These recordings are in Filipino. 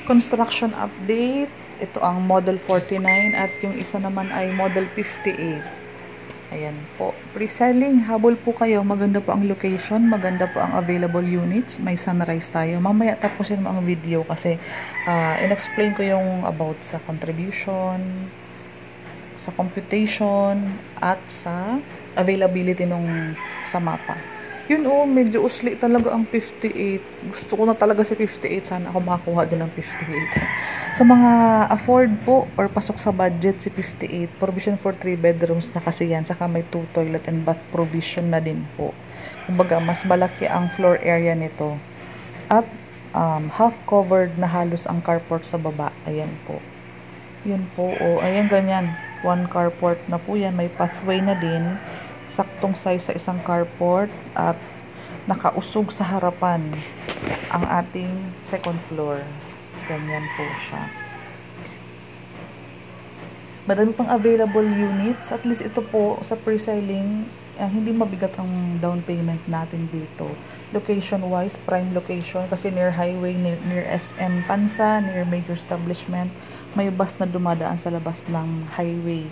Construction update. Ito ang Model 49 at yung isa naman ay Model 58. Ayan po. Pre-selling, habol po kayo. Maganda po ang location, maganda po ang available units. May sunrise tayo. Mamaya tapusin mo ang video kasi in-explain ko yung about sa contribution, sa computation, at sa availability nung sa mapa. Yun medyo usli talaga ang 58. Gusto ko na talaga si 58. Sana ako makakuha din ng 58. Sa mga afford po or pasok sa budget si 58, provision for 3 bedrooms na kasi yan. Saka may 2 toilet and bath provision na din po. Kumbaga, mas malaki ang floor area nito. At half covered na halos ang carport sa baba. Ayan po. Yun po. Ayan, ganyan. 1 carport na po yan. May pathway na din. Saktong size sa isang carport at nakausog sa harapan ang ating second floor. Ganyan po siya. Marami pang available units. At least ito po sa pre-selling, hindi mabigat ang down payment natin dito. Location-wise, prime location kasi near highway, near SM Tansa, near major establishment. May bus na dumadaan sa labas ng highway.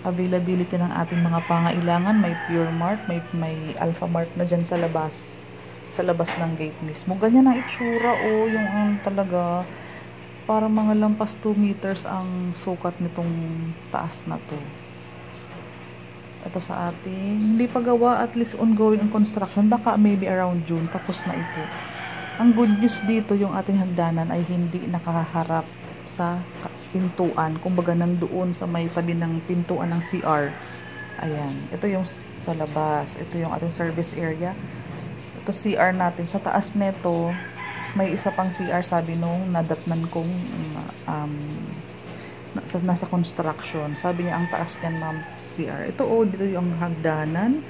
Availability ng ating mga pangailangan, may Pure Mart, may Alpha Mart na dyan sa labas ng gate mismo. Ganyan ang itsura yung talaga parang mga lampas 2 meters ang sukat nitong taas na to. Ito sa ating hindi pa gawa, at least ongoing ang construction, baka maybe around June tapos na ito. Ang good news dito, yung ating hagdanan ay hindi nakaharap sa pintuan, kumbaga nandoon sa may tabi ng pintuan ng CR. Ayan, ito yung sa labas, ito yung ating service area. Ito CR natin, sa taas nito may isa pang CR, sabi nung nadatnan kong nasa construction. Sabi niya ang taas niyan ma'am CR. Ito dito yung hagdanan,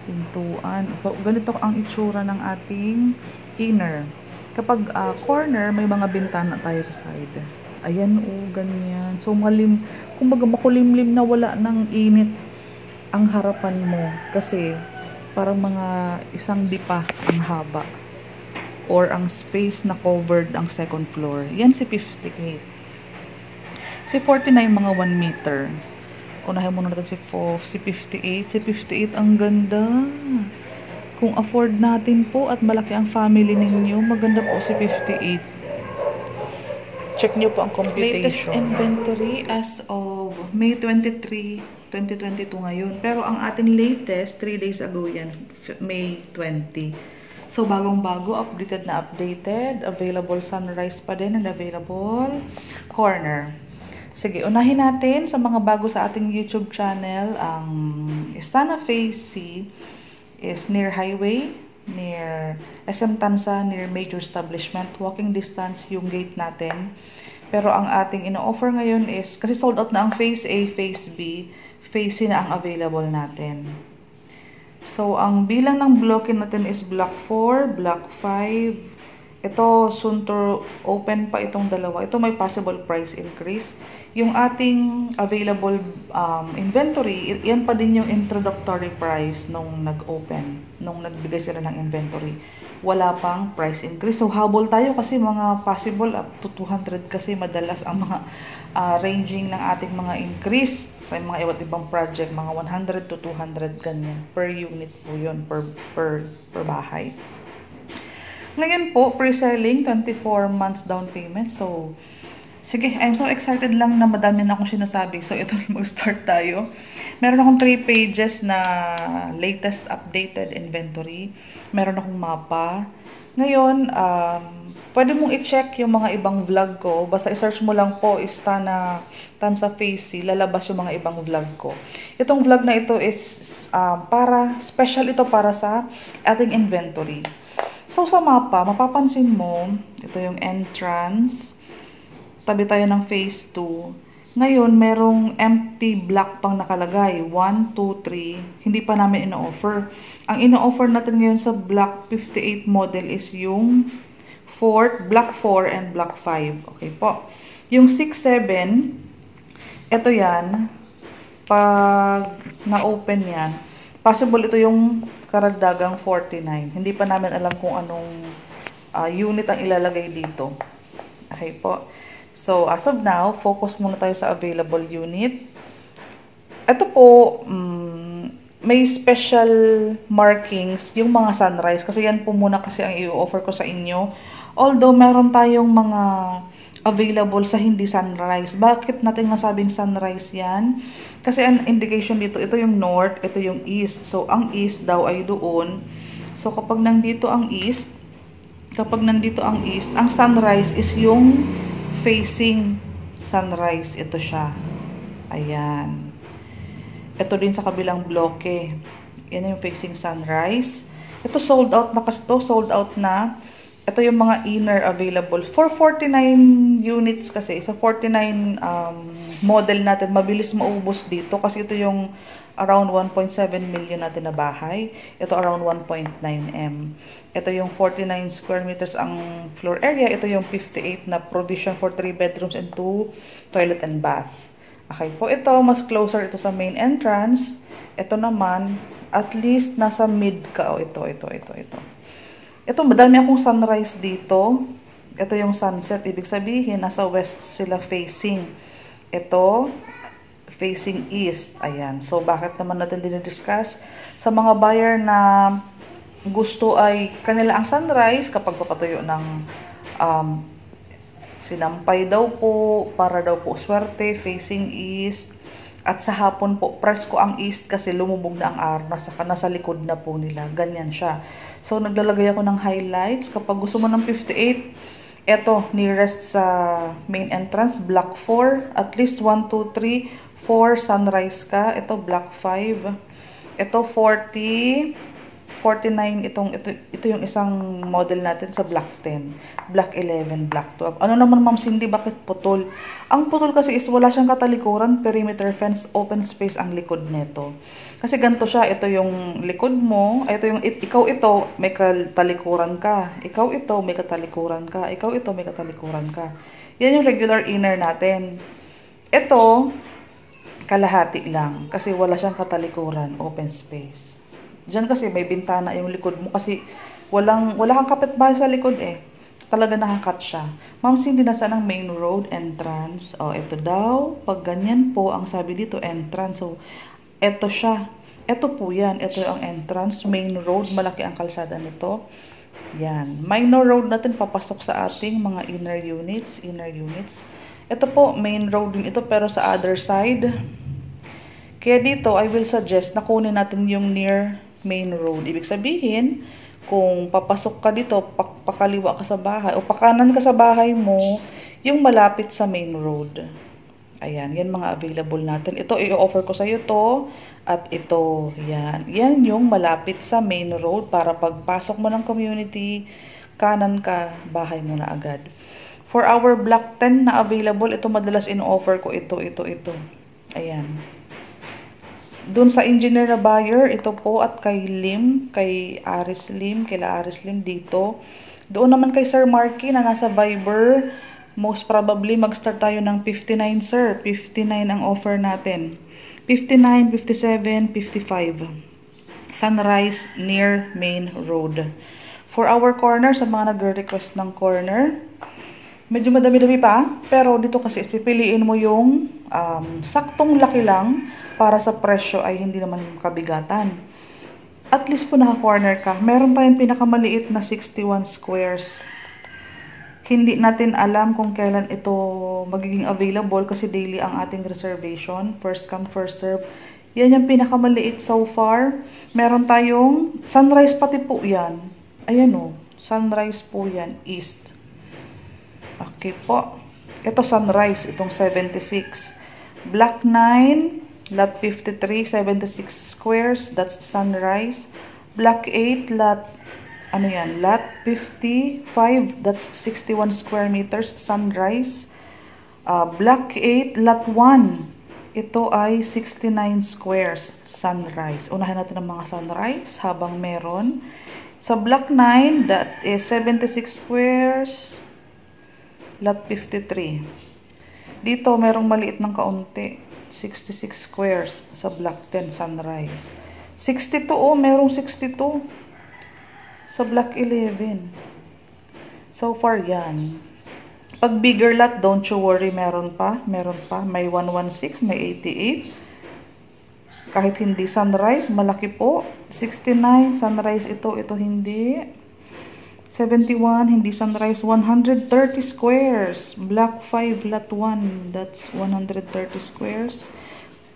pintuan. So ganito ang itsura ng ating inner. Kapag corner, may mga bintana tayo sa side. Ayan ganyan. So kumbaga makulimlim na wala ng init ang harapan mo kasi parang mga isang dipa ang haba or ang space na covered ang second floor. Yan si 58. Si 49 mga 1 meter. Unahin muna natin si 58. Si 58 ang ganda. Kung afford natin po at malaki ang family ninyo, maganda po si 58. Check nyo po ang computation. Latest inventory as of May 23, 2022 ngayon. Pero ang ating latest, 3 days ago yan, May 20. So, bagong-bago, updated na updated. Available sunrise pa din and available corner. Sige, unahin natin sa mga bago sa ating YouTube channel. Ang Istana Phase C is near highway, near SM Tansa, near major establishment. Walking distance yung gate natin. Pero ang ating ino-offer ngayon is, kasi sold out na ang Phase A, Phase B, Phase C na ang available natin. So, ang bilang ng blocking natin is Block 4, Block 5. Ito, soon to open pa itong dalawa. Ito may possible price increase. Yung ating available inventory, yan pa din yung introductory price nung nag-open, nung nagbigay sila ng inventory. Wala pang price increase. So, habol tayo kasi mga possible up to 200 kasi madalas ang mga ranging ng ating mga increase sa mga iba't ibang project, mga 100 to 200 ganyan. Per unit po yun, per bahay. Ngayon po, pre-selling, 24 months down payment. So, sige, I'm so excited lang na madami na akong sinasabi. So, ito mag-start tayo. Meron akong 3 pages na latest updated inventory. Meron akong mapa. Ngayon, pwede mong i-check yung mga ibang vlog ko. Basta i-search mo lang po Istana Tansa Phase C, lalabas yung mga ibang vlog ko. Itong vlog na ito is special ito para sa ating inventory. So, sa mapa, mapapansin mo, ito yung entrance. Tabi tayo ng Phase 2. Ngayon, merong empty block pang nakalagay. 1, 2, 3. Hindi pa namin ino-offer. Ang ino-offer natin ngayon sa Block 58 model is yung Block 4 and Block 5. Okay po. Yung 6, 7, ito yan. Pag na-open yan, possible ito yung karagdagang 49. Hindi pa namin alam kung anong unit ang ilalagay dito. Okay po. So, as of now, focus muna tayo sa available unit. Ito po, may special markings yung mga sunrise. Kasi yan po muna kasi ang i-offer ko sa inyo. Although, meron tayong mga available sa hindi sunrise. Bakit natin nasabing sunrise yan? Kasi ang indication dito, ito yung north, ito yung east. So, ang east daw ay doon. So, kapag nandito ang east, ang sunrise is yung facing sunrise. Ito siya. Ayan. Ito din sa kabilang bloke. Yan yung facing sunrise. Ito sold out na kasi to. Sold out na. Ito yung mga inner available. For 49 units kasi. Sa 49 model natin. Mabilis maubos dito. Kasi ito yung around 1.7 million natin na bahay. Ito around 1.9 M. Ito yung 49 square meters ang floor area. Ito yung 58 na provision for 3 bedrooms and 2 toilet and bath. Okay po, ito mas closer ito sa main entrance. Ito naman, at least nasa mid ka. Oh, ito. Ito, madami akong sunrise dito. Ito yung sunset, ibig sabihin, nasa west sila facing. Ito, facing east. Ayan. So, bakit naman natin dinidiscuss? Sa mga buyer na gusto ay kanila ang sunrise kapag papatuyo ng sinampay daw po, para daw po swerte, facing east. At sa hapon po, presko ang east kasi lumubog na ang araw, nasa likod na po nila. Ganyan siya. So, naglalagay ako ng highlights. Kapag gusto mo ng 58, eto, nearest sa main entrance, block 4. At least 1, 2, 3, 4 sunrise ka. Ito, block 5. Ito, 40. 49, ito yung isang model natin sa block 10, block 11, block 12. Ano naman Ma'am Cindy, bakit putol? Ang putol kasi is wala siyang katalikuran, perimeter fence, open space ang likod nito. Kasi ganito siya, ito yung likod mo, ikaw ito, may katalikuran ka. Ikaw ito, may katalikuran ka. Ikaw ito, may katalikuran ka. Yan yung regular inner natin. Ito, kalahati lang kasi wala siyang katalikuran, open space. Diyan kasi may bintana yung likod mo kasi wala kang kapitbahay sa likod eh. Talaga nakakat siya. Ma'am Cindy, nasaan ang main road entrance? Oh, ito daw. Pag ganyan po, ang sabi dito entrance. So, ito siya. Ito po yan. Ito ang entrance. Main road. Malaki ang kalsada nito. Yan. Minor road natin papasok sa ating mga inner units. Ito po, main road din ito pero sa other side. Kaya dito, I will suggest na kunin natin yung near main road. Ibig sabihin, kung papasok ka dito, pakaliwa ka sa bahay, o pakanan ka sa bahay mo, yung malapit sa main road. Ayan, yan mga available natin. Ito, i-offer ko sa iyo to, at ito, yan. Yan yung malapit sa main road, para pagpasok mo ng community, kanan ka, bahay mo na agad. For our block 10 na available, ito madalas in-offer ko, ito. Ayan. Doon sa engineer na buyer, ito po, at kay Aris Lim dito. Doon naman kay Sir Marky na nasa Viber, most probably mag-start tayo ng 59 sir. 59 ang offer natin. 59, 57, 55. Sunrise near main road. For our corner, sa mga nag-request ng corner, medyo madami-dami pa, pero dito kasi pipiliin mo yung saktong laki lang para sa presyo ay hindi naman kabigatan. At least po naka-corner ka. Meron tayong pinakamaliit na 61 squares. Hindi natin alam kung kailan ito magiging available kasi daily ang ating reservation. First come, first serve. Yan yung pinakamaliit so far. Meron tayong sunrise pati po yan. Ayan o, sunrise po yan, east. Okay po. Ito sunrise, itong 76. Block 9. Lot 53, 76 squares, that's sunrise. Block 8, lot 55, that's 61 square meters, sunrise. Block 8, lot 1, ito ay 69 squares, sunrise. Unahin natin ang mga sunrise habang meron. Sa block 9, that is 76 squares, lot 53. Dito, merong maliit ng kaunti. 66 squares sa block 10 sunrise. 62 merong 62 sa block 11. So far yan. Pag bigger lot, don't you worry, meron pa. May 116, may 88. Kahit hindi sunrise, malaki po. 69, sunrise ito hindi. 71, hindi sunrise. 130 squares. Block 5, lot 1. That's 130 squares.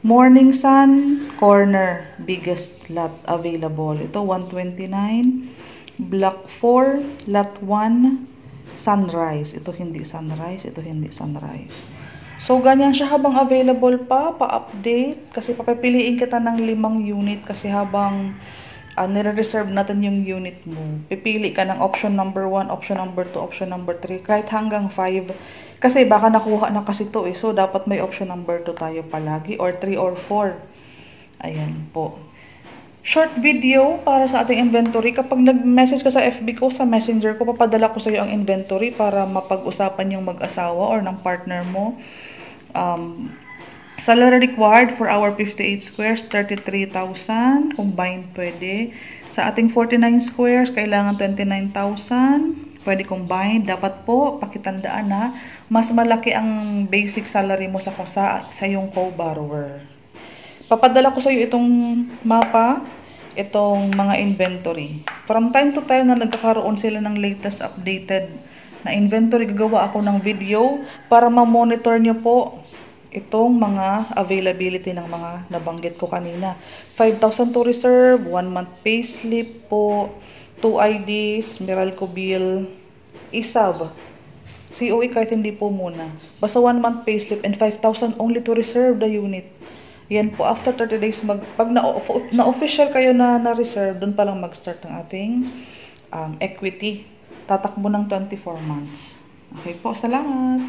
Morning Sun, corner. Biggest lot available. Ito, 129. Block 4, lot 1. Sunrise. Ito hindi sunrise. Ito hindi sunrise. So, ganyan siya habang available pa-update. Kasi papipiliin kita ng 5 unit kasi habang nire-reserve natin yung unit mo. Pipili ka ng option number 1, option number 2, option number 3, kahit hanggang 5. Kasi baka nakuha na kasi to eh. So, dapat may option number 2 tayo palagi or 3 or 4. Ayan po. Short video para sa ating inventory. Kapag nag-message ka sa FB ko, sa messenger ko, papadala ko sa iyo ang inventory para mapag-usapan yung mag-asawa or ng partner mo. Salary required for our 58 squares, 33,000. Combined pwede. Sa ating 49 squares, kailangan 29,000. Pwede combined. Dapat po, pakitandaan na mas malaki ang basic salary mo sa yung co-borrower. Papadala ko sa iyo itong mapa, itong mga inventory. From time to time na nagkakaroon sila ng latest updated na inventory, gagawa ako ng video para ma-monitor nyo po itong mga availability ng mga nabanggit ko kanina. 5,000 to reserve, 1 month payslip po, 2 IDs, Meralco bill, isab, COE kahit hindi po muna. Basta 1 month payslip and 5,000 only to reserve the unit. Yan po, after 30 days, pag na-official kayo na-reserve, doon pa lang mag-start ng ating equity. Tatakbo ng 24 months. Okay po, salamat!